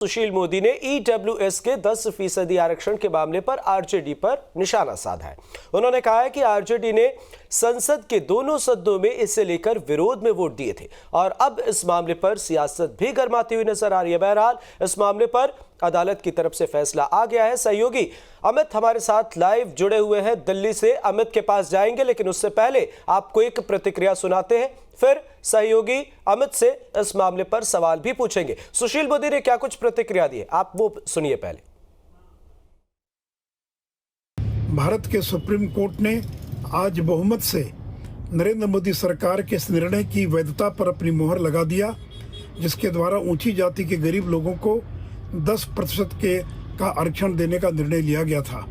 सुशील मोदी ने ईडब्ल्यूएस के 10% आरक्षण के मामले पर आरजेडी पर निशाना साधा है। उन्होंने कहा है कि आरजेडी ने संसद के दोनों सदनों में इसे लेकर विरोध में वोट दिए थे और अब इस मामले पर सियासत भी गर्माती हुई नजर आ रही है। बहरहाल इस मामले पर अदालत की तरफ से फैसला आ गया है। सहयोगी अमित हमारे साथ लाइव जुड़े हुए हैं दिल्ली से। अमित के पास जाएंगे, लेकिन उससे पहले आपको एक प्रतिक्रिया सुनाते हैं, फिर सहयोगी अमित से इस मामले पर सवाल भी पूछेंगे। सुशील मोदी ने क्या कुछ प्रतिक्रिया दी है, आप वो सुनिए पहले। भारत के सुप्रीम कोर्ट ने आज बहुमत से नरेंद्र मोदी सरकार के इस निर्णय की वैधता पर अपनी मोहर लगा दिया, जिसके द्वारा ऊंची जाति के गरीब लोगों को 10% का आरक्षण देने का निर्णय लिया गया था।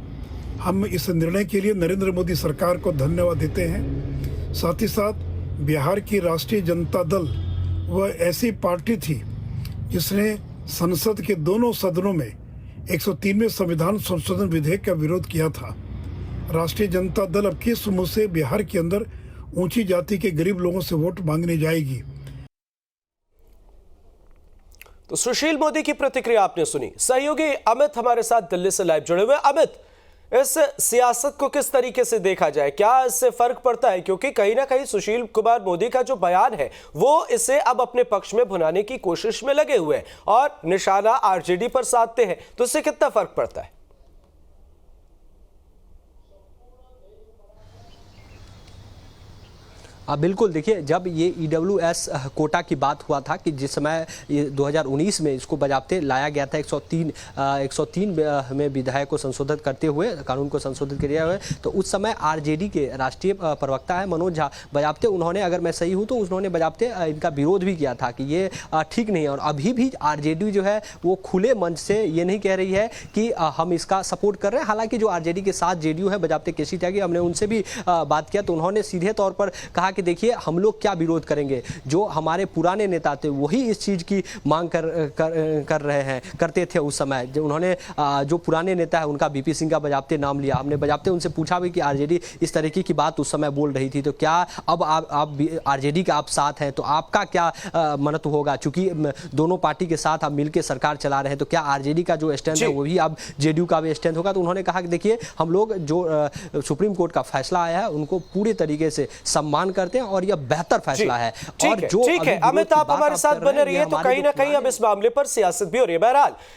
हम इस निर्णय के लिए नरेंद्र मोदी सरकार को धन्यवाद देते हैं। साथ ही साथ बिहार की राष्ट्रीय जनता दल वह ऐसी पार्टी थी जिसने संसद के दोनों सदनों में 103वें संविधान संशोधन विधेयक का विरोध किया था। राष्ट्रीय जनता दल अब किस मुंह से बिहार के अंदर ऊंची जाति के गरीब लोगों से वोट मांगने जाएगी। तो सुशील मोदी की प्रतिक्रिया आपने सुनी। सहयोगी अमित हमारे साथ दिल्ली से लाइव जुड़े हुए। अमित, इस सियासत को किस तरीके से देखा जाए, क्या इससे फर्क पड़ता है? क्योंकि कहीं ना कहीं सुशील कुमार मोदी का जो बयान है वो इसे अब अपने पक्ष में भुनाने की कोशिश में लगे हुए हैं और निशाना आरजेडी पर साधते हैं, तो इससे कितना फर्क पड़ता है? बिल्कुल, देखिए, जब ये ईडब्ल्यूएस कोटा की बात हुआ था कि जिस समय 2019 में इसको बजाबते लाया गया था 103 में विधायक को संशोधित करते हुए, कानून को संशोधित किया हुए, तो उस समय आरजेडी के राष्ट्रीय प्रवक्ता है मनोज झा, बजाबते उन्होंने, अगर मैं सही हूँ तो उन्होंने बजाबते इनका विरोध भी किया था कि ये ठीक नहीं है। और अभी भी आरजेडी जो है वो खुले मंच से ये नहीं कह रही है कि हम इसका सपोर्ट कर रहे हैं। हालांकि जो आरजेडी के साथ जेडीयू है, बजाबते केसी त्यागी, हमने उनसे भी बात किया तो उन्होंने सीधे तौर पर कहा कि देखिए, हम लोग क्या विरोध करेंगे, जो हमारे पुराने नेता थे वही इस चीज की मांग कर रहे हैं, करते थे उस समय। जो उन्होंने जो पुराने नेता है उनका बीपी सिंह का बजाबते नाम लिया। हमने बजाबते उनसे पूछा भी कि आरजेडी इस तरीके की बात उस समय बोल रही थी, तो क्या अब आप आरजेडी का आप साथ हैं तो आपका क्या महत्व होगा? चूंकि दोनों पार्टी के साथ आप मिलकर सरकार चला रहे हैं, तो क्या आरजेडी का जो स्टैंड है वो भी अब जेडीयू का भी स्टैंड होगा? तो उन्होंने कहा कि देखिए, हम लोग जो सुप्रीम कोर्ट का फैसला आया है उनको पूरे तरीके से सम्मान करते हैं और यह बेहतर फैसला है। और जो ठीक है अमित, आप हमारे साथ बने रहिए, तो कहीं ना कहीं अब इस मामले पर सियासत भी हो रही है। बहरहाल